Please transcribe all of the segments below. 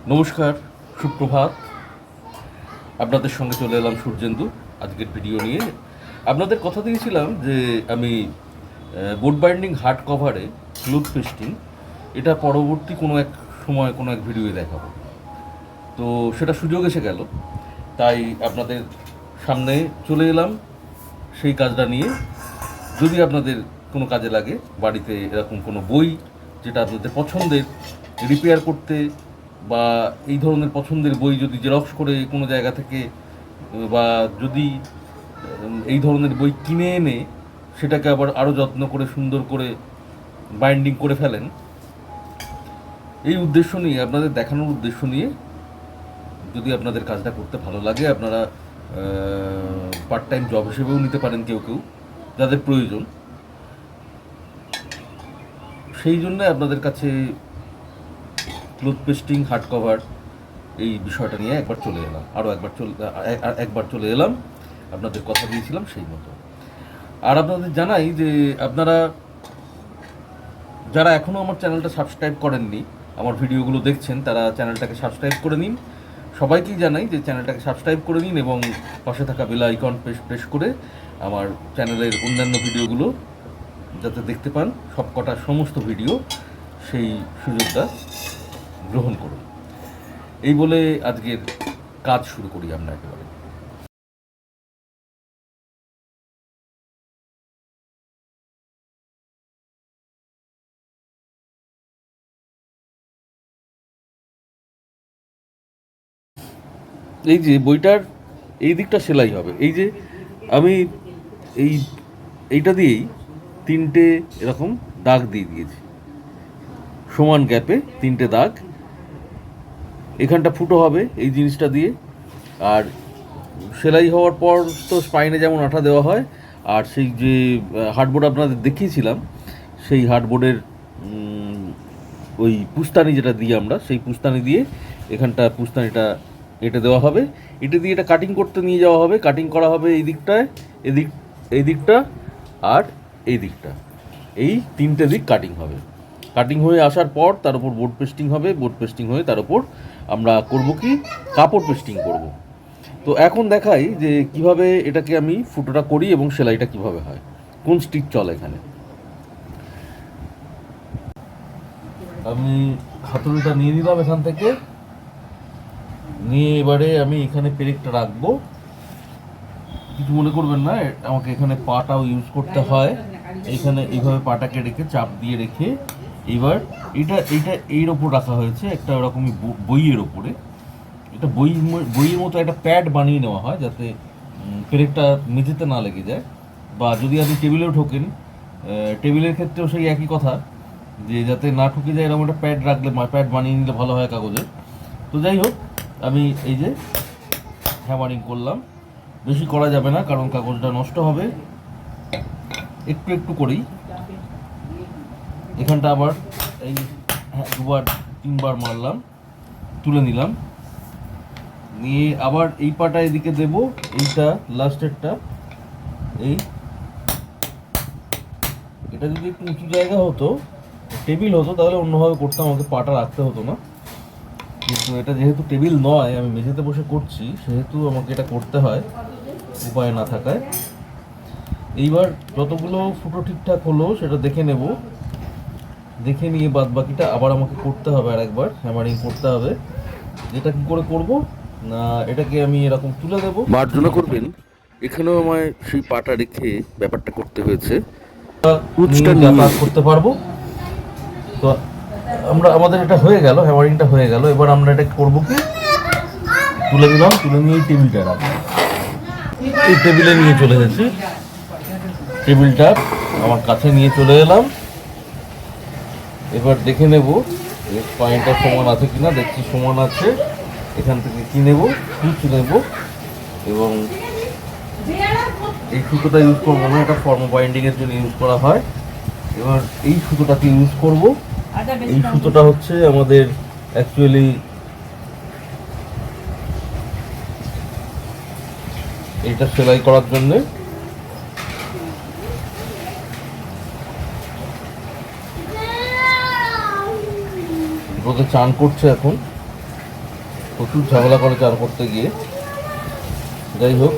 নমস্কার, সুপ্রভাত। আপনাদের সঙ্গে চলে এলাম সূর্যেন্দু আজকের ভিডিও নিয়ে। আপনাদের কথা দিয়েছিলাম যে আমি বোর্ড বাইন্ডিং হার্ড কভারে ক্লোথ পেস্টিং এটা পরবর্তী কোনো এক সময় কোনো এক ভিডিওয়ে দেখাবো। তো সেটা সুযোগ এসে গেল, তাই আপনাদের সামনে চলে এলাম সেই কাজটা নিয়ে। যদি আপনাদের কোনো কাজে লাগে, বাড়িতে এরকম কোনো বই যেটা আপনাদের পছন্দের রিপেয়ার করতে, বা এই ধরনের পছন্দের বই যদি জেরক্স করে কোনো জায়গা থেকে, বা যদি এই ধরনের বই কিনে এনে সেটাকে আবার আরও যত্ন করে সুন্দর করে বাইন্ডিং করে ফেলেন, এই উদ্দেশ্য নিয়ে, আপনাদের দেখানোর উদ্দেশ্য নিয়ে, যদি আপনাদের কাজটা করতে ভালো লাগে, আপনারা পার্ট টাইম জব হিসেবেও নিতে পারেন কেউ কেউ, যাদের প্রয়োজন। সেই জন্য আপনাদের কাছে ক্লোথ পেস্টিং হার্ড কভার এই বিষয়টা নিয়ে একবার চলে এলাম, একবার চলে এলাম, আপনাদের কথা দিয়েছিলাম সেই মতো। আর আপনাদের জানাই যে আপনারা যারা এখনও আমার চ্যানেলটা সাবস্ক্রাইব করেননি, আমার ভিডিওগুলো দেখছেন, তারা চ্যানেলটাকে সাবস্ক্রাইব করে নিন। সবাইকেই জানাই যে চ্যানেলটাকে সাবস্ক্রাইব করে নিন এবং পাশে থাকা বেল আইকন প্রেস করে আমার চ্যানেলের অন্যান্য ভিডিওগুলো যাতে দেখতে পান, সবকটা সমস্ত ভিডিও, সেই সুযোগটা গ্রহণ করুন। এই বলে আজকের কাজ শুরু করি আমরা একেবারে। এই যে বইটার এই দিকটা সেলাই হবে, এই যে আমি এইটা দিয়েই তিনটে এরকম দাগ দিয়ে দিয়েছি, সমান গ্যাপে তিনটে দাগ। এখানটা ফুটো হবে এই জিনিসটা দিয়ে। আর সেলাই হওয়ার পর তো স্পাইনে যেমন আঠা দেওয়া হয়, আর সেই যে হার্ডবোর্ড আপনাদের দেখিয়েছিলাম, সেই হার্ডবোর্ডের ওই পুস্তানি যেটা দিই আমরা, সেই পুস্তানি দিয়ে এখানটা পুস্তানিটা এটা দেওয়া হবে। এটা দিয়ে এটা কাটিং করতে নিয়ে যাওয়া হবে, কাটিং করা হবে এই দিকটায়, এই দিকটা আর এই দিকটা, এই তিনটে দিক কাটিং হবে। কাটিং হয়ে আসার পর তার উপর বোর্ড পেস্টিং হবে, বোর্ড পেস্টিং হয়ে তার উপর আমরা করব কি কাপড় পেস্টিং করব। তো এখন দেখাই যে কিভাবে এটাকে আমি ফুটোটা করি এবং সেলাইটা কিভাবে হয়, কোন স্টিচ চলে এখানে। আমি হাতুড়িটা নিয়ে নিলাম এখান থেকে, নিয়ে এবারে আমি এখানে পেরেকটা রাখবো। কিছু মনে করবেন না, আমাকে এখানে পাটাও ইউজ করতে হয়। এইখানে এইভাবে পাটাকে রেখে চাপ দিয়ে রেখে, এবার এইটা এর ওপর রাখা হয়েছে একটা ওরকমই বইয়ের ওপরে। এটা বইয়ের মতো একটা প্যাড বানিয়ে নেওয়া হয় যাতে পেরেকটা মেঝেতে না লেগে যায়। বা যদি আপনি টেবিলেও ঠোকেন, টেবিলের ক্ষেত্রেও সেই একই কথা, যে যাতে না ঠুকে যায় এরকম একটা প্যাড রাখলে, প্যাড বানিয়ে নিলে ভালো হয় কাগজে। তো যাই হোক, আমি এই যে হ্যামারিং করলাম, বেশি করা যাবে না কারণ কাগজটা নষ্ট হবে, একটু একটু করেই। এখানটা আবার এই দুবার তিনবার মারলাম, তুলে নিলাম, নিয়ে আবার এই পাটা এদিকে দেব, এইটা লাস্টেরটা। এটা যদি একটু উঁচু জায়গা হতো, টেবিল হতো, তাহলে অন্যভাবে করতাম, আমাকে পাটা রাখতে হতো না। কিন্তু এটা যেহেতু টেবিল নয়, আমি মেঝেতে বসে করছি, সেহেতু আমাকে এটা করতে হয় উপায় না থাকায়। এইবার যতগুলো ফুটো ঠিকঠাক হলো সেটা দেখে নেব, দেখে নিয়ে বাদ বাকিটা আবার আমাকে করতে হবে, আর একবার হ্যামারিং করতে হবে। যেটা কি করে করব না, এটাকে আমি এরকম তুলে দেবো, মার্জনা করবেন। এখানেও আমায় সেই পাটা রেখে ব্যাপারটা করতে হয়েছে, যাতায়াত করতে পারবো। তো আমাদের এটা হয়ে গেল, হ্যামারিংটা হয়ে গেল। এবার আমরা এটা করবো কি, তুলে দিলাম, তুলে নিয়ে এই টেবিলটা রাখবো। এই টেবিলে নিয়ে চলে গেছি, টেবিলটা আমার কাছে নিয়ে চলে এলাম। এবার দেখে নেব স্পাইনটা সমান আছে কিনা, দেখছি সমান আছে। এখান থেকে কি নেব, সুচ নেব, এবং এই সুতোটা ইউজ করবো না, এটা ফর্ম বাইন্ডিংয়ের জন্য ইউজ করা হয়। এবার এই সুতোটাকে ইউজ করব। এই সুতোটা হচ্ছে আমাদের অ্যাকচুয়ালি এইটা সেলাই করার জন্যে। রোদে চান করছে এখন, প্রচুর ঝামেলা করে চান করতে গিয়ে। যাই হোক,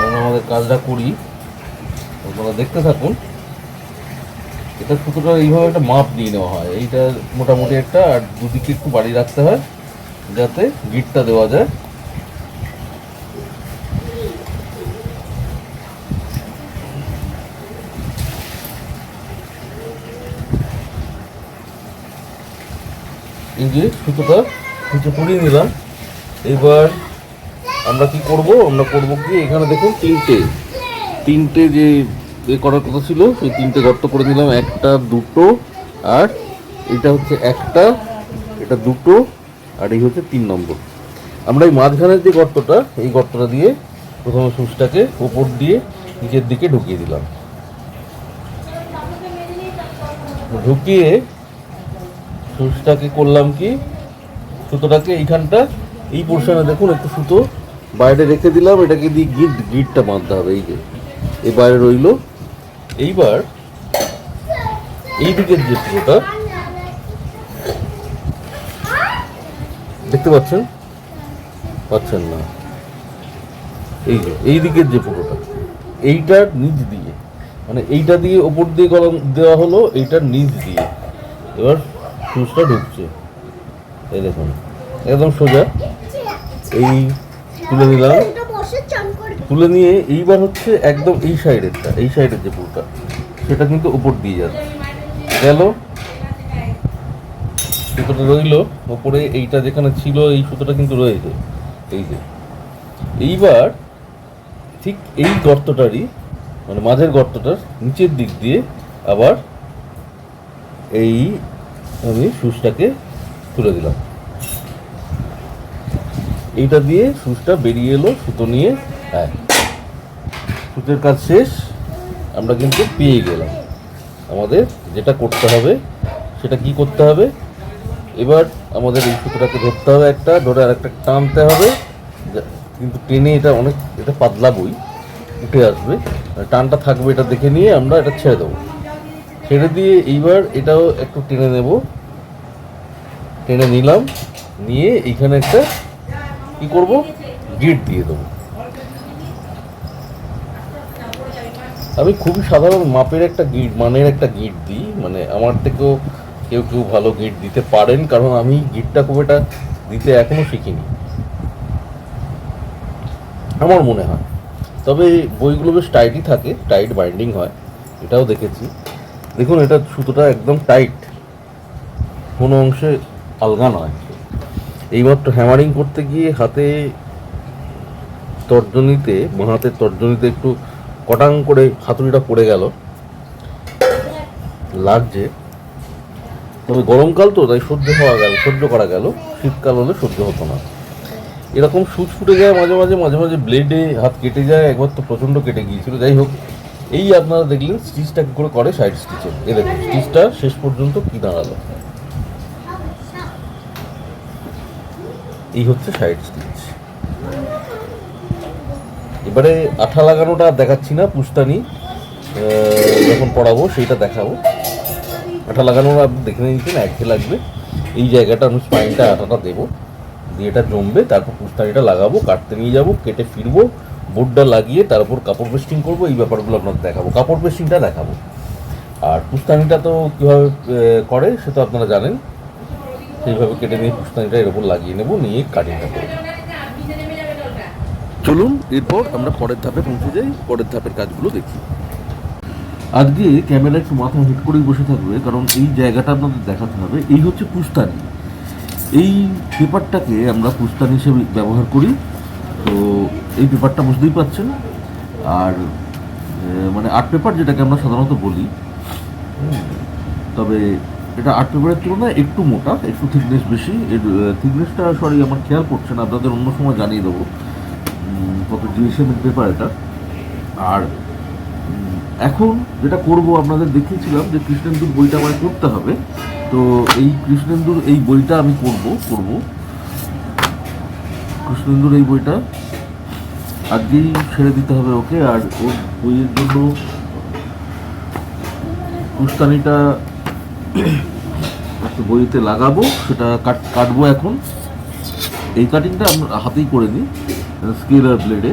আমরা আমাদের কাজটা করি, আপনারা দেখতে থাকুন। এটা সুতোটা এইভাবে একটা মাপ নিয়ে নেওয়া হয়, এইটা মোটামুটি একটা, আর দুদিকে একটু বাড়িয়ে রাখতে হয় যাতে গিটটা দেওয়া যায়। এই যে সুতোটা নিচে পরিয়ে নিলাম। এবার আমরা কি করব, আমরা করব কি, এখানে দেখুন তিনটে যে করার কথা ছিল সেই তিনটে গর্ত করে দিলাম, একটা দুটো আর এটা হচ্ছে একটা, এটা দুটো আর এই হচ্ছে 3 নম্বর। আমরা এই মাঝখানের যে গর্তটা, এই গর্তটা দিয়ে প্রথমে সুচটাকে ওপর দিয়ে নিচের দিকে ঢুকিয়ে দিলাম। ঢুকিয়ে সুচটাকে করলাম কি, সুতোটাকে এইখানটা এই পোর্শনে দেখুন একটু সুতো বাইরে রেখে দিলাম, এটাকে দিয়ে গিটটা বাঁধতে হবে। এই যে এই বাইরে রইল। এইবার এই দিকের যে সুতোটা দেখতে পাচ্ছেন না, এই যে এই দিকের যে ফুটোটা, এইটার নিচ দিয়ে, মানে এইটা দিয়ে ওপর দিয়ে কলম দেওয়া হলো, এইটার নিচ দিয়ে এবার সুচটা ঢুকছে। এই দেখুন একদম সোজা। এই তুলে নিলাম, তুলে নিয়ে এইবার হচ্ছে একদম এই সাইডের যে পুরোটা, সেটা কিন্তু উপর দিয়ে যাচ্ছে। গেল, সুতোটা রইল ওপরে, এইটা যেখানে ছিল এই সুতোটা কিন্তু রয়েছে। এই যে এইবার ঠিক এই গর্তটারই, মানে মাঝের গর্তটার নিচের দিক দিয়ে আবার এই আমি সুচটাকে তুলে দিলাম। এইটা দিয়ে সুচটা বেরিয়ে এলো সুতো নিয়ে। হ্যাঁ, সুচের কাজ শেষ, আমরা কিন্তু পেয়ে গেলাম। আমাদের যেটা করতে হবে সেটা কি করতে হবে, এবার আমাদের এই সুতোটাকে ধরতে হবে, একটা ধরে আরেকটা টানতে হবে, কিন্তু টেনে এটা পাতলা বই উঠে আসবে, টানটা থাকবে, এটা দেখে নিয়ে আমরা এটা ছেড়ে দেবো। ছেড়ে দিয়ে এইবার এটাও একটু টেনে নেব, টেনে নিলাম, নিয়ে এইখানে একটা কি করব, গিট দিয়ে দেবো। আমি খুবই সাধারণ মাপের একটা গিট, মানের একটা গিট দিই, মানে আমার থেকেও কেউ ভালো গিট দিতে পারেন, কারণ আমি গিটটা খুব এটা দিতে এখনো শিখিনি আমার মনে হয়। তবে বইগুলো বেশ টাইটই থাকে, টাইট বাইন্ডিং হয়, এটাও দেখেছি। দেখুন এটা সুতোটা একদম টাইট, কোনো অংশে আলগা নয়। এইমাত্র হ্যামারিং করতে গিয়ে হাতের তর্জনীতে একটু কটাং করে হাতুড়িটা পড়ে গেল, লাগছে। তবে গরমকাল তো, তাই সহ্য করা গেল, শীতকাল হলে সহ্য হতো না। এরকম সুচ ফুটে যায় মাঝে মাঝে ব্লেডে হাত কেটে যায়, একবার তো প্রচণ্ড কেটে গিয়েছিল। যাই হোক, এই আপনারা দেখলেন স্টিচটা কী করে সাইড স্টিচে। এই দেখুন স্টিচটা শেষ পর্যন্ত কি দাঁড়ালো, এই হচ্ছে সাইড স্টিচ। এবারে আঠা লাগানোটা দেখাচ্ছি না, পুস্তানি যখন পড়াবো সেইটা দেখাবো। আঠা লাগানোটা আপনি দেখে নিয়েছেন, একঘেয়ে লাগবে। এই জায়গাটা আমি স্পাইনটা আঠাটা দেবো, দিয়ে এটা জমবে, তারপর পুস্তানিটা লাগাবো, কাটতে নিয়ে যাবো, কেটে ফিরবো, বোর্ডটা লাগিয়ে তারপর কাপড় পেস্টিং করবো। এই ব্যাপারগুলো আপনাদের দেখাবো, কাপড় পেস্টিংটা দেখাবো। আর পুস্তানিটা তো কীভাবে করে সে তো আপনারা জানেন, সেইভাবে কেটে নিয়ে পুস্তানিটা এর উপর লাগিয়ে নেবো, নিয়ে কাটিংটা করবো। চলুন এরপর আমরা পরের ধাপে পৌঁছে যাই, পরের ধাপের কাজগুলো দেখি। আজকে ক্যামেরা একটু মাথা হিট করেই বসে থাকবে, কারণ এই জায়গাটা আপনাদের দেখাতে হবে। এই হচ্ছে পুস্তানি, এই পেপারটাকে আমরা পুস্তানি হিসেবে ব্যবহার করি। তো এই পেপারটা বুঝতেই পারছেন, আর মানে আর্ট পেপার যেটাকে আমরা সাধারণত বলি, তবে এটা আর্ট পেপারের তুলনায় একটু মোটা, একটু থিকনেস বেশি। এর থিকনেসটা আমার খেয়াল পড়ছে না, আপনাদের অন্য সময় জানিয়ে দেবো কত জিএসএম পেপার এটা। আর এখন যেটা করব, আপনাদের দেখিয়েছিলাম যে কৃষ্ণেন্দুর বইটা আমার করতে হবে। তো এই কৃষ্ণেন্দুর এই বইটা আমি করব কৃষ্ণেন্দুর এই বইটা আজকেই ছেড়ে দিতে হবে ওকে। আর ওর বইয়ের জন্য পুস্তানিটা তো বইতে লাগাবো, সেটা কাটবো এখন। এই কাটিংটা আমরা হাতেই করে নিই, স্কেল আর ব্লেডে।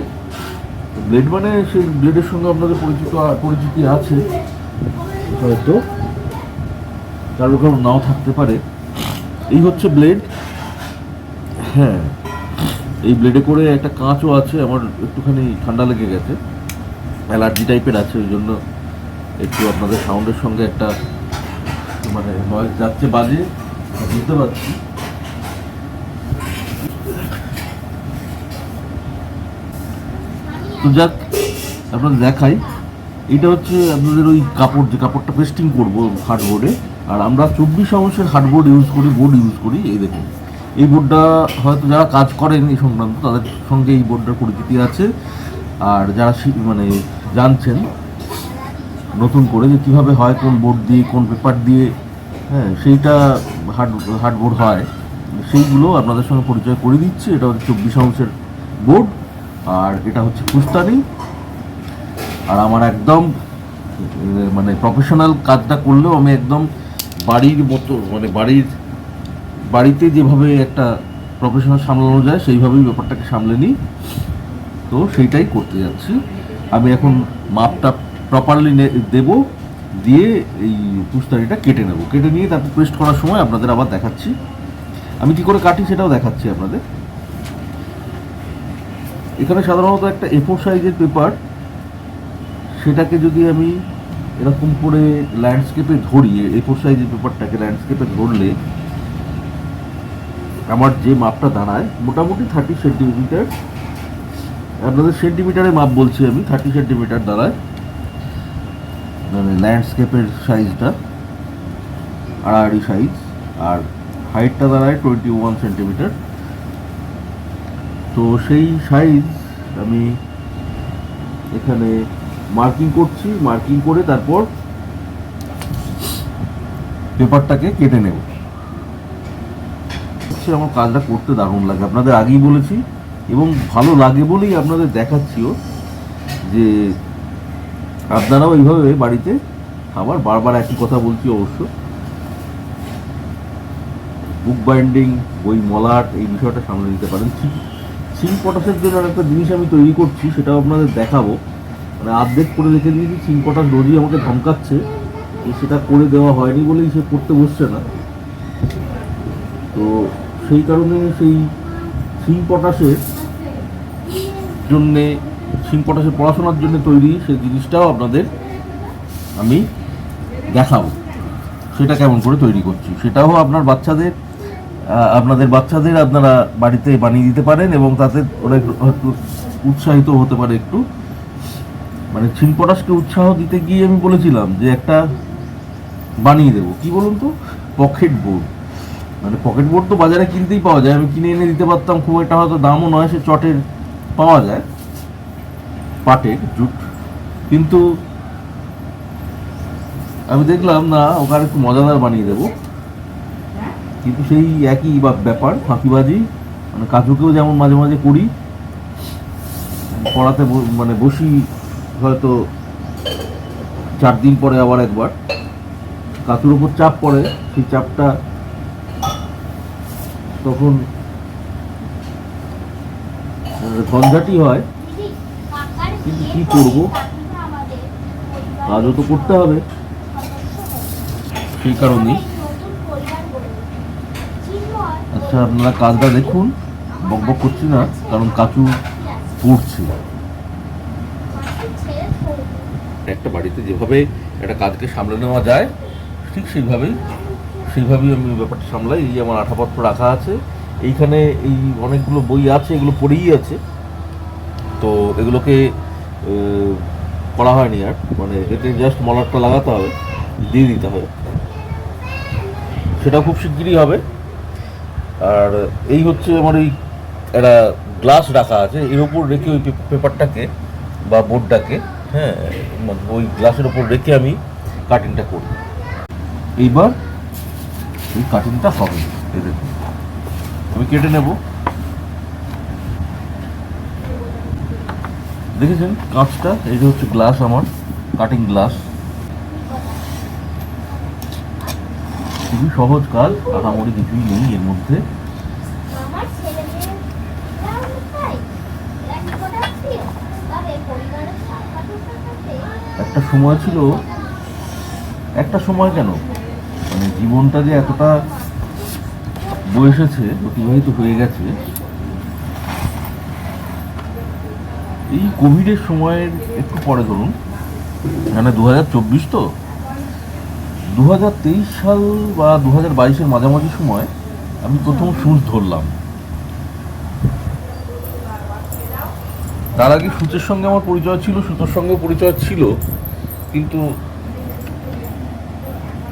ব্লেড মানে সেই ব্লেডের সঙ্গে আপনাদের পরিচিতি আছে হয়তো, কারো কারো নাও থাকতে পারে। এই হচ্ছে ব্লেড। হ্যাঁ, এই ব্লেডে করে একটা কাঁচও আছে, আমার একটুখানি ঠান্ডা লেগে গেছে, অ্যালার্জি টাইপের আছে, ওই জন্য একটু আপনাদের সাউন্ডের সঙ্গে একটা মানে নয়েজ যাচ্ছে, বাজে, বুঝতে পারছি। তো যাক, আপনাদের দেখাই। এটা হচ্ছে আপনাদের ওই কাপড়, যে কাপড়টা পেস্টিং করবো হার্ডবোর্ডে। আর আমরা 24 আউন্সের হার্ডবোর্ড বোর্ড ইউজ করি। এই দেখুন, এই বোর্ডটা হয়তো যারা কাজ করেন এই সংক্রান্ত, তাদের সঙ্গে এই বোর্ডটার পরিচিতি আছে। আর যারা মানে জানছেন নতুন করে যে কীভাবে হয়, কোন বোর্ড দিয়ে, কোন পেপার দিয়ে, হ্যাঁ, সেইটা হার্ডবোর্ড হয়, সেইগুলো আপনাদের সঙ্গে পরিচয় করে দিচ্ছি। এটা হচ্ছে 24 আউন্সের বোর্ড, আর এটা হচ্ছে ফুস্তানি। আর আমার একদম মানে প্রফেশনাল কাজটা করলেও আমি একদম বাড়ির মতো, মানে বাড়িতে যেভাবে একটা প্রফেশনাল সামলানো যায় সেইভাবেই ব্যাপারটাকে সামলে নিই। তো সেইটাই করতে যাচ্ছি আমি এখন। মাপটা প্রপারলি দেব, দিয়ে এই পুস্তানিটা কেটে নেব। কেটে নিয়ে তারপর পেস্ট করার সময় আপনাদের আবার দেখাচ্ছি আমি কী করে কাটি, সেটাও দেখাচ্ছি আপনাদের। এখানে সাধারণত একটা A4 সাইজের পেপার, সেটাকে যদি আমি এরকম করে ল্যান্ডস্কেপে ধরি, A4 সাইজের পেপারটাকে ল্যান্ডস্কেপে ধরলে আমার যে মাপটা দাঁড়ায় মোটামুটি 30 সেন্টিমিটার। আপনাদের সেন্টিমিটারে মাপ বলছি আমি, 30 সেন্টিমিটার দাঁড়ায় মানে ল্যান্ডস্কেপের সাইজটা, আড়াআড়ি সাইজ। আর হাইটটা দাঁড়ায় 21 সেন্টিমিটার। তো সেই সাইজ আমি এখানে মার্কিং করছি, মার্কিং করে তারপর পেপারটাকে কেটে নেব। আমার কাজটা করতে দারুণ লাগে, আপনাদের আগেই বলেছি, এবং ভালো লাগে বলেই আপনাদের দেখাচ্ছিও, যে আপনারাও এইভাবে বাড়িতে, আবার বারবার একই কথা বলছি অবশ্য, বুক বাইন্ডিং, বই মলাট, এই বিষয়টা সামলে নিতে পারেন। সিং পটাশের জন্য একটা জিনিস আমি তৈরি করছি, সেটাও আপনাদের দেখাবো। মানে অর্ধেক করে রেখে দিয়েছি, সিং পটাশ রোজই আমাকে ধমকাচ্ছে যে সেটা করে দেওয়া হয়নি বলেই সে করতে বসছে না। তো সেই কারণে সেই সিং পটাশের জন্যে, সিং পটাশের পড়াশোনার জন্য তৈরি সেই জিনিসটাও আপনাদের আমি দেখাবো, সেটা কেমন করে তৈরি করছি। সেটাও আপনাদের বাচ্চাদের আপনারা বাড়িতে বানিয়ে দিতে পারেন, এবং তাতে ওরা হয়তো উৎসাহিত হতে পারে একটু। মানে সিং পটাশকে উৎসাহ দিতে গিয়ে আমি বলেছিলাম যে একটা বানিয়ে দেবো, কি বলুন তো, পকেট বোর্ড। মানে পকেট বোর্ড তো বাজারে কিনতেই পাওয়া যায়, আমি কিনে এনে দিতে পারতাম, খুব একটা হয়তো দামও নয়, সে চটের পাওয়া যায়, পাটের জুট। কিন্তু আমি দেখলাম না, ওখানে একটু মজাদার বানিয়ে দেবো। কিন্তু সেই একই ব্যাপার, ফাঁকিবাজি। মানে কাজুকেও যেমন মাঝে মাঝে করি, পড়াতে মানে বসি হয়তো 4 দিন পরে আবার একবার, কাতুর ওপর চাপ পড়ে, সেই চাপটা তখন ঝঞ্ঝাটি হয়। কিন্তু কি করব, কাজও তো করতে হবে, সেই কারণেই। আচ্ছা, আপনারা কাজটা দেখুন, বকবক করছি না, কারণ কাচু পড়ছে। একটা বাড়িতে যেভাবে একটা কাজকে সামলে নেওয়া যায়, ঠিক সেইভাবেই আমি ব্যাপারটা সামলাই। এই আমার আঠাপত্র রাখা আছে এইখানে, এই অনেকগুলো বই আছে, এগুলো পড়েই আছে। তো এগুলোকে করা হয়নি আর, মানে এতে জাস্ট মলারটা লাগাতে হবে, দিয়ে দিতে হবে, সেটা খুব শিগগিরই হবে। আর এই হচ্ছে আমার এই একটা গ্লাস রাখা আছে, এর ওপর রেখে ওই পেপারটাকে বা বোর্ডটাকে, হ্যাঁ, ওই গ্লাসের ওপর রেখে আমি কাটিংটা করি। এইবার এই কাটিংটা হবে, এই দেখুন আমি কেটে নেব। দেখেছেন কাঁচটা, এই যে হচ্ছে গ্লাস, আমার কাটিং গ্লাস, ঠিক খুবই সহজ কাজ, আহামরি কিছুই নেই এর মধ্যে। একটা সময় কেন, মানে জীবনটা যে এতটা বয়সেছে, অতিবাহিত হয়ে গেছে, এই কোভিডের সময়ের একটু পরে ধরুন, মানে 2024 তো 2023 সাল বা 2022-এর মাঝামাঝি সময় আমি প্রথম সুচ ধরলাম। তার আগে সূচের সঙ্গে আমার পরিচয় ছিল, সুতোর সঙ্গেও পরিচয় ছিল, কিন্তু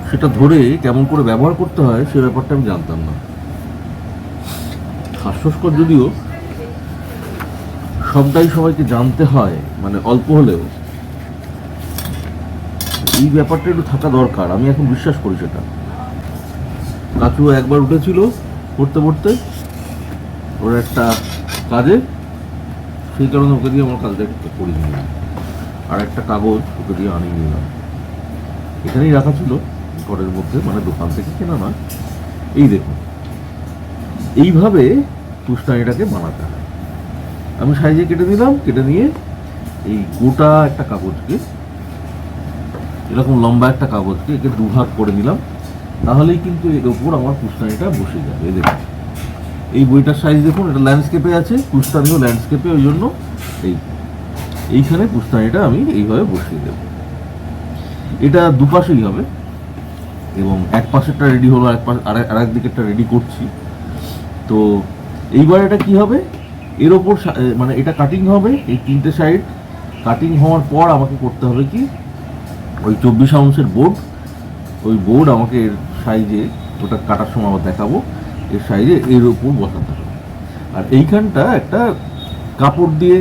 সেটা ধরে কেমন করে ব্যবহার করতে হয় সে ব্যাপারটা আমি জানতাম না। হাস্যস্কর যদিও, সবটাই সবাইকে জানতে হয়, মানে অল্প হলেও এই ব্যাপারটা একটু থাকা দরকার। আমি এখন বিশ্বাস করি সেটা। কাচু একবার উঠেছিল পড়তে পড়তে ওর একটা কাজে, সেই কারণে ওকে দিয়ে আমার কাজটা একটু করিয়ে নিলাম, আর একটা কাগজ ওকে দিয়ে আনিয়ে নিলাম। এখানেই রাখা ছিল ঘরের মধ্যে, মানে দোকান থেকে কেনা না। এই দেখুন, এইভাবে পুস্তানিটাকে বানাতে হয়। আমি সাইজে কেটে নিলাম, কেটে নিয়ে এই গোটা একটা কাগজকে, এরকম লম্বা একটা কাগজকে একে দুভাগ করে নিলাম, তাহলেই কিন্তু এর ওপর আমার পুস্তানিটা বসে যাবে। এই দেখুন, এই বইটার সাইজ দেখুন, এটা ল্যান্ডস্কেপে আছে, পুস্তানিও ল্যান্ডস্কেপে, ওই জন্য এইখানে পুস্তানিটা আমি এইভাবে বসিয়ে দেব। এটা দুপাশেই হবে, এবং এক পাশেরটা রেডি হলো, আর এক দিকেরটা রেডি করছি। তো এইবার এটা কি হবে, এর ওপর মানে এটা কাটিং হবে, এই তিনটে সাইড কাটিং হওয়ার পর আমাকে করতে হবে কি, ওই 24 আউন্সের বোর্ড, ওই বোর্ড আমাকে এর সাইজে, ওটা কাটার সময় আবার দেখাবো, এর সাইজে এর ওপর বসাতে হবে। আর এইখানটা একটা কাপড় দিয়ে,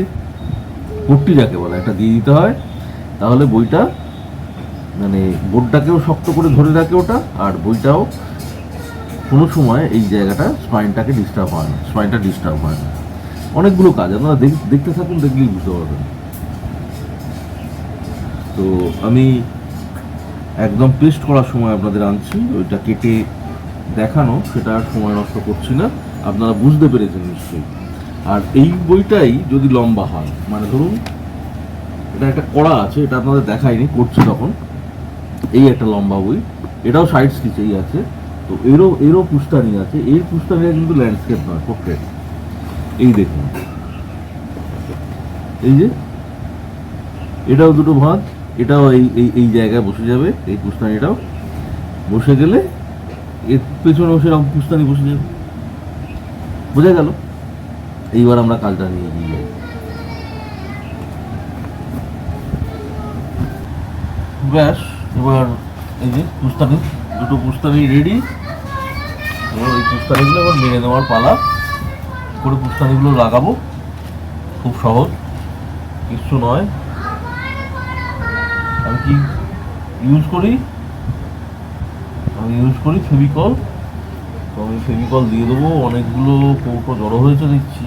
পট্টি যাকে বলে, একটা দিয়ে দিতে হয়, তাহলে বইটা মানে বোর্ডটাকেও শক্ত করে ধরে রাখে ওটা, আর বইটাও কোনো সময় এই জায়গাটা স্পাইনটা ডিস্টার্ব হয় না। অনেকগুলো কাজ আপনারা দেখতে থাকুন, দেখলেই বুঝতে পারবেন। তো আমি একদম পেস্ট করার সময় আপনাদের আনছি, ওইটা কেটে দেখানো, সেটা আর সময় নষ্ট করছি না, আপনারা বুঝতে পেরেছেন নিশ্চয়ই। আর এই বইটাই যদি লম্বা হয়, মানে ধরুন এটা একটা কড়া আছে, এটা আপনাদের দেখাইনি, করছি তখন। এই একটা লম্বা বই, এটাও সাইড স্টিচেই আছে, তো এরও পুস্তানি আছে। এর পুস্তানিটা কিন্তু ল্যান্ডস্কেপ নয়, পোর্ট্রেট। এই দেখুন, এই যে এটাও দুটো ভাঁজ, এটাও এই জায়গায় বসে যাবে, এই পুস্তানিটাও বসে গেলে এর পেছনেও সেরকম পুস্তানি বসে যাবে। বোঝা গেল? এইবার আমরা কাজটা নিয়ে গিয়ে যাই। ব্যাস, এবার এই যে দুটো পুস্তানি রেডি। এবার ওই পুস্তানিগুলো এবার মেরে নেওয়ার পালা, করে পুস্তানিগুলো লাগাবো। খুব সহজ, কিচ্ছু নয়। আমি কি ইউজ করি ফেভিকল। তো আমি ফেভিকল দিয়ে দেবো। অনেকগুলো কৌটো জড়ো হয়েছে দেখছি,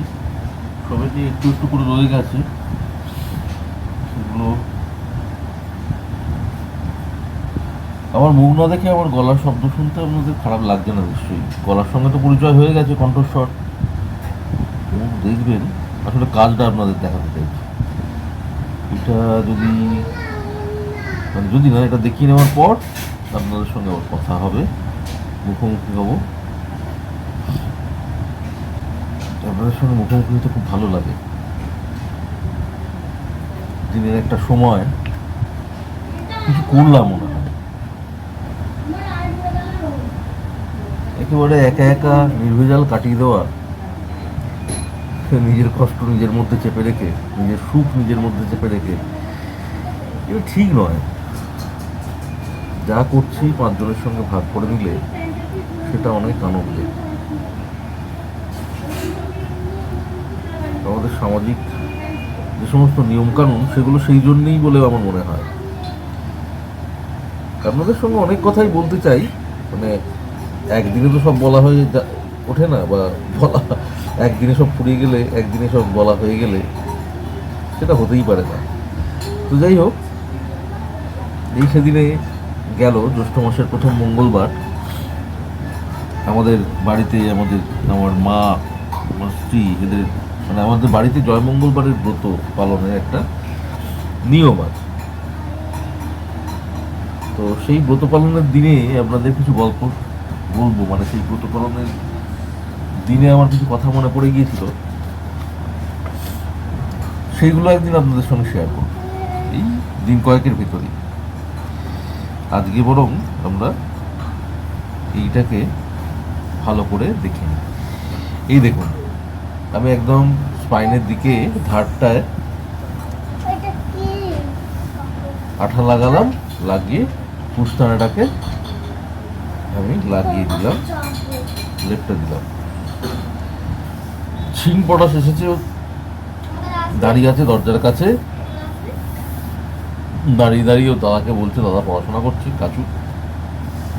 সবে যে একটু একটু করে রয়ে গেছে, সেগুলো আমার মুখ না দেখে আমার গলার শব্দ শুনতে আপনাদের খারাপ লাগছে না নিশ্চয়ই। গলার সঙ্গে তো পরিচয় হয়ে গেছে, কণ্ঠস্বর। দেখবেন আসলে কাজটা আপনাদের দেখাতে চাইছি। এটা যদি না, এটা দেখিয়ে নেওয়ার পর আপনাদের সঙ্গে আবার কথা হবে, মুখোমুখি হবো। আপনাদের সঙ্গে মুখোমুখি হতে খুব ভালো লাগে। দিনের একটা সময় কিছু করলাম মনে হয়, একেবারে একা একা নির্ভেজাল কাটিয়ে দেওয়া, নিজের কষ্ট নিজের মধ্যে চেপে রেখে, নিজের সুখ নিজের মধ্যে চেপে রেখে, এটা ঠিক নয়। যা করছি 5 জনের সঙ্গে ভাগ করে নিলে সেটা অনেক আনন্দের। আমাদের সামাজিক যে সমস্ত নিয়মকানুন, সেগুলো সেই জন্যেই বলে আমার মনে হয়। আপনাদের সঙ্গে অনেক কথাই বলতে চাই, মানে একদিনে তো সব বলা হয়ে ওঠে না, বা বলা একদিনে সব ফুরিয়ে গেলে, একদিনে সব বলা হয়ে গেলে সেটা হতেই পারে না। তো যাই হোক, সেদিনে গেল জ্যৈষ্ঠ মাসের প্রথম মঙ্গলবার, আমাদের বাড়িতে আমার মা, আমার স্ত্রী, এদের মানে আমাদের বাড়িতে জয়মঙ্গলবারের ব্রত পালনের একটা নিয়ম আছে। তো সেই ব্রত পালনের দিনে আপনাদের কিছু গল্প বলবো, মানে সেই ব্রত পালনের দিনে আমার কিছু কথা মনে পড়ে গিয়েছিল, সেইগুলো একদিন আপনাদের সঙ্গে শেয়ার করবো এই দিন কয়েকের ভিতরেই। আজকে বরং আমরা এইটাকে ভালো করে দেখে নিই। এই দেখুন, আমি একদম স্পাইনের দিকে ধারটায় আঠা লাগালাম, লাগিয়ে পুস্তানাটাকে আমি লাগিয়ে দিলাম, লেপটা দিলাম। শিং পটাশ এসেছে, দাঁড়িয়ে আছে দরজার কাছে, দাঁড়িয়ে দাঁড়িয়ে ও দাদাকে বলছে, দাদা পড়াশোনা করছে কাচু,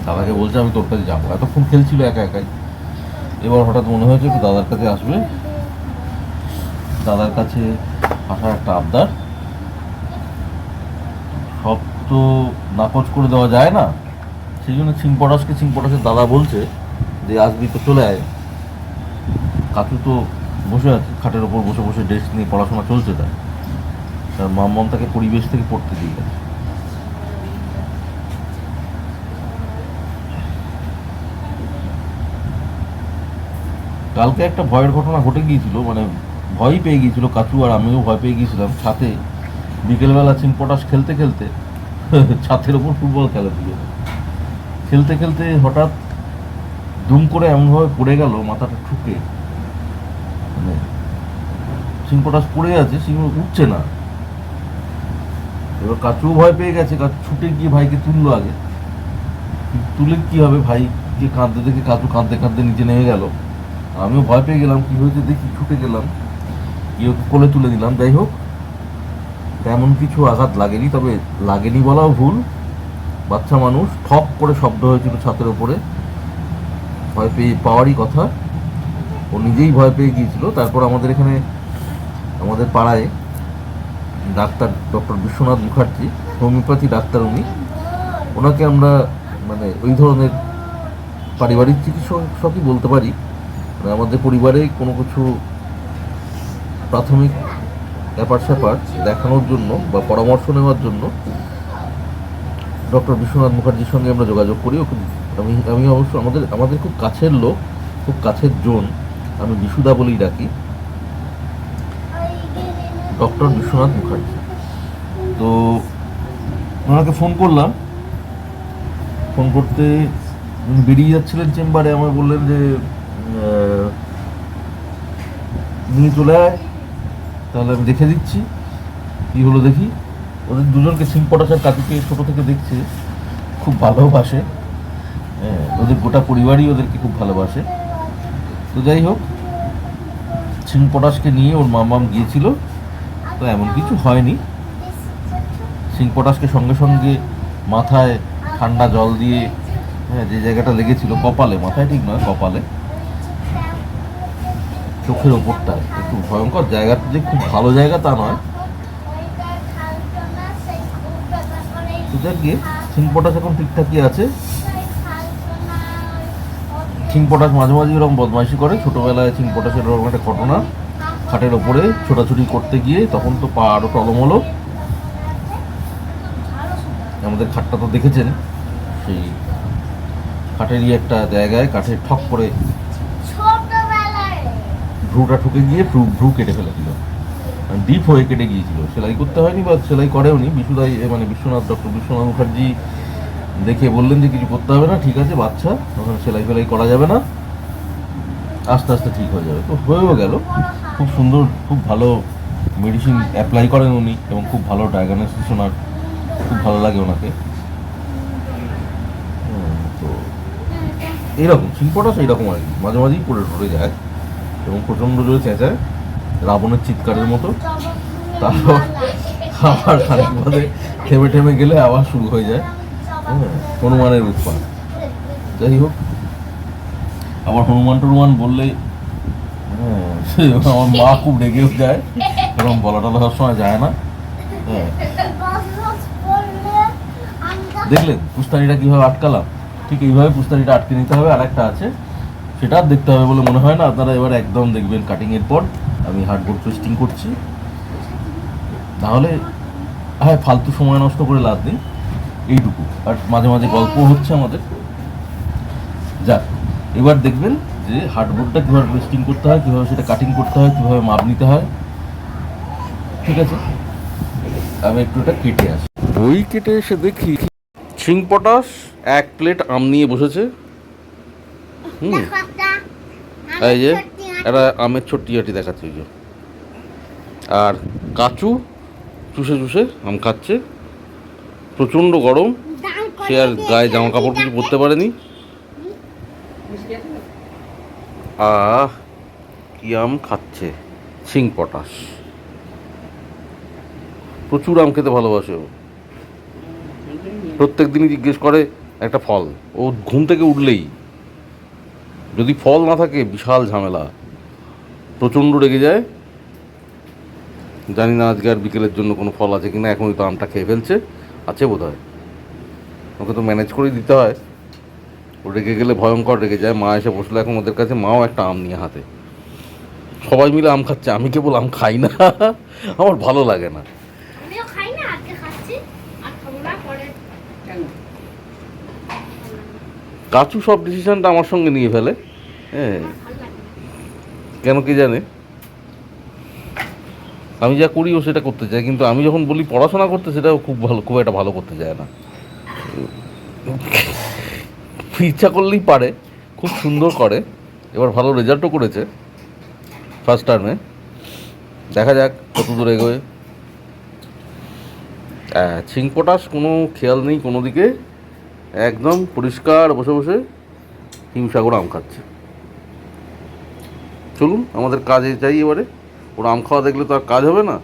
দাদাকে বলছে আমি তোর কাছে যাবো। এতক্ষণ খেলছিল একা একাই, এবার হঠাৎ মনে হয়েছে একটু দাদার কাছে আসবে, দাদার কাছে আসার একটা আবদার। সব তো নাকচ করে দেওয়া যায় না, সেই জন্য শিং পটাশের দাদা বলছে যে আসবি তো চলে আয়। কাচু তো বসে আছে খাটের ওপর, বসে বসে ডেস্ক নিয়ে পড়াশোনা চলছে, তার মাম্মাম তাকে পরিবেশ থেকে পড়তে দিয়ে গেছে। কালকে একটা ভয়ের ঘটনা ঘটে গিয়েছিল, মানে ভয়ই পেয়ে গিয়েছিল কাচু, আর আমিও ভয় পেয়ে গিয়েছিলাম। ছাতে বিকেলবেলা শিং পটাশ খেলতে খেলতে ছাদের ওপর ফুটবল খেলা দিয়ে খেলতে খেলতে হঠাৎ দুম করে এমনভাবে পড়ে গেল, মাথাটা ঠুকে, মানে শিং পটাশ পড়ে আছে, শিং উঠছে না। এবার কাচুও ভয় পেয়ে গেছে, কাচু ছুটে গিয়ে ভাইকে তুললো আগে। তুলে কি হবে, ভাইকে কাঁদতে দেখে কাচু কাঁদতে কাঁদতে নিচে নেমে গেল। আমিও ভয় পেয়ে গেলাম, কি হয়েছে দেখি, ছুটে গেলাম, গিয়ে ওকে কোলে তুলে দিলাম। যাই হোক, তেমন কিছু আঘাত লাগেনি, তবে লাগেনি বলাও ভুল, বাচ্চা মানুষ, ঠক করে শব্দ হয়েছিল ছাতের ওপরে, ভয় পেয়ে পাওয়ারই কথা, ও নিজেই ভয় পেয়ে গিয়েছিল। তারপর আমাদের এখানে, আমাদের পাড়ায় doctor doctor Biswanath Mukherjee, homeopathy doctor উনি, ওনাকে আমরা মানে ওই ধরনের পারিবারিক চিকিৎসকই বলতে পারি, মানে আমাদের পরিবারে কোনো কিছু প্রাথমিক ব্যাপার স্যাপার দেখানোর জন্য বা পরামর্শ নেওয়ার জন্য ডক্টর বিশ্বনাথ মুখার্জির সঙ্গে আমরা যোগাযোগ করি। ওকে আমি অবশ্য আমাদের খুব কাছের লোক, খুব কাছের জন, আমি বিশুদা বলেই ডাকি, ডক্টর বিশ্বনাথ মুখার্জি। তো ওনাকে ফোন করলাম, ফোন করতে উনি বেরিয়ে যাচ্ছিলেন চেম্বারে, আমায় বললেন যে নিয়ে চলে আয়, তাহলে আমি দেখে দিচ্ছি কী হলো দেখি। ওদের দুজনকে শিং পটাশ আর কাচুকে ছোটো থেকে দেখছে, খুব ভালোবাসে, ওদের গোটা পরিবারই ওদেরকে খুব ভালোবাসে। তো যাই হোক, শিং পটাশকে নিয়ে ওর মামাম গিয়েছিল, তো এমন কিছু হয়নি। শিং পটাশকে সঙ্গে সঙ্গে মাথায় ঠান্ডা জল দিয়ে, যে জায়গাটা লেগেছিল কপালে, মাথায় ঠিক নয় কপালে, চোখের ওপরটায়, একটু ভয়ঙ্কর জায়গাটা, যে খুব ভালো জায়গা তা নয়। তো যাক গিয়ে শিং পটাশ এখন ঠিকঠাকই আছে। শিং পটাশ মাঝে মাঝে এরকম বদমাইশি করে, ছোটোবেলায় শিং পটাশের এরকম একটা ঘটনা, খাটের ওপরে ছোটাছুটি করতে গিয়ে, তখন তো পা আরও টলমলো, আমাদের খাটটা তো দেখেছেন, সেই খাটেরই একটা জায়গায় কাঠে ঠক করে ভ্রুটা ঠুকে গিয়ে ভ্রু কেটে ফেলেছিল, ডিপ হয়ে কেটে গিয়েছিল। সেলাই করতে হয়নি বা সেলাই করেওনি, মানে ডক্টর বিশ্বনাথ মুখার্জি দেখে বললেন যে কিছু করতে হবে না, ঠিক আছে বাচ্চা, ওখানে সেলাই ফেলাই করা যাবে না, আস্তে আস্তে ঠিক হয়ে যাবে। তো হয়েও গেল, খুব সুন্দর, খুব ভালো মেডিসিন অ্যাপ্লাই করেন উনি, এবং খুব ভালো ডায়াগনোসিস ওনার, খুব ভালো লাগে ওনাকে। তো এইরকম শিং পটাশ এইরকম আর কি, মাঝে মাঝেই পড়ে যায় এবং প্রচণ্ড জোরে চেঁচায়, রাবণের চিৎকারের মতো। তারপর আবার খানিক বাদে থেমে ঠেমে গেলে আবার শুরু হয়ে যায় হনুমানের উৎপাত। যাই হোক, আবার হনুমান বললে আমার মা খুব রেগেও যায়, এরকম বলা টলা সব সময় যায় না। দেখলেন পুস্তানিটা কীভাবে আটকালাম, ঠিক এইভাবে পুস্তানিটা আটকে নিতে হবে। আর একটা আছে, সেটা আর দেখতে হবে বলে মনে হয় না। আপনারা এবার একদম দেখবেন কাটিংয়ের পর আমি হার্ডবোর্ড পেস্টিং করছি, তাহলে হ্যাঁ ফালতু সময় নষ্ট করে লাভ নেই, এইটুকু। আর মাঝে মাঝে গল্প হচ্ছে আমাদের। যাক, এবার দেখবেন যে হার্ডবোর্ডটা কীভাবে পেস্টিং করতে হয়, কীভাবে সেটা কাটিং করতে হয়, কীভাবে মাপ নিতে হয়। ঠিক আছে, আমি একটু এটা কেটে আসি। বই কেটে এসে দেখি শিং পটাশ 1 প্লেট আম নিয়ে বসেছে। এই যে একটা আমের ছোট্টি আটি দেখাচ্ছে, ওই যে। আর কাচু চুষে চুষে আম খাচ্ছে। প্রচণ্ড গরম, সে আর গায়ে জামা কাপড় কিছু পরতে পারেনি। কি আম খাচ্ছে শিং পটাশ। প্রচুর আম খেতে ভালোবাসে ও। প্রত্যেক দিনই জিজ্ঞেস করে একটা ফল। ও ঘুম থেকে উঠলেই যদি ফল না থাকে বিশাল ঝামেলা, প্রচণ্ড রেগে যায়। জানি না আজকে আর বিকেলের জন্য কোনো ফল আছে কিনা, এখনই তো আমটা খেয়ে ফেলছে। আছে বোধ হয়, ওকে তো ম্যানেজ করেই দিতে হয়। ও রেগে গেলে ভয়ঙ্কর রেগে যায়। মা এসে বসলে এখন ওদের কাছে, মাও একটা আম নিয়ে হাতে। সবাই মিলে আম খাচ্ছে, আমি কেবল আম খাই না, আমার ভালো লাগে না। কাচু সব ডিসিশনটা আমার সঙ্গে নিয়ে ফেলে, হ্যাঁ, কেন কি জানে। আমি যা করি ও সেটা করতে চায়, কিন্তু আমি যখন বলি পড়াশোনা করতে, সেটাও খুব একটা ভালো করতে চায় না। ইচ্ছা করলেই পারে, খুব সুন্দর করে। এবার ভালো রেজাল্টও করেছে ফার্স্ট টার্মে। দেখা যাক কত দূর এগোয়। শিং পটাশ কোনো খেয়াল নেই কোনো দিকে, একদম পরিষ্কার বসে বসে হিমসাগর আম খাচ্ছে। চলুন আমাদের কাজে যাই এবারে। ওর আম খাওয়া দেখলে তো আর কাজ হবে না।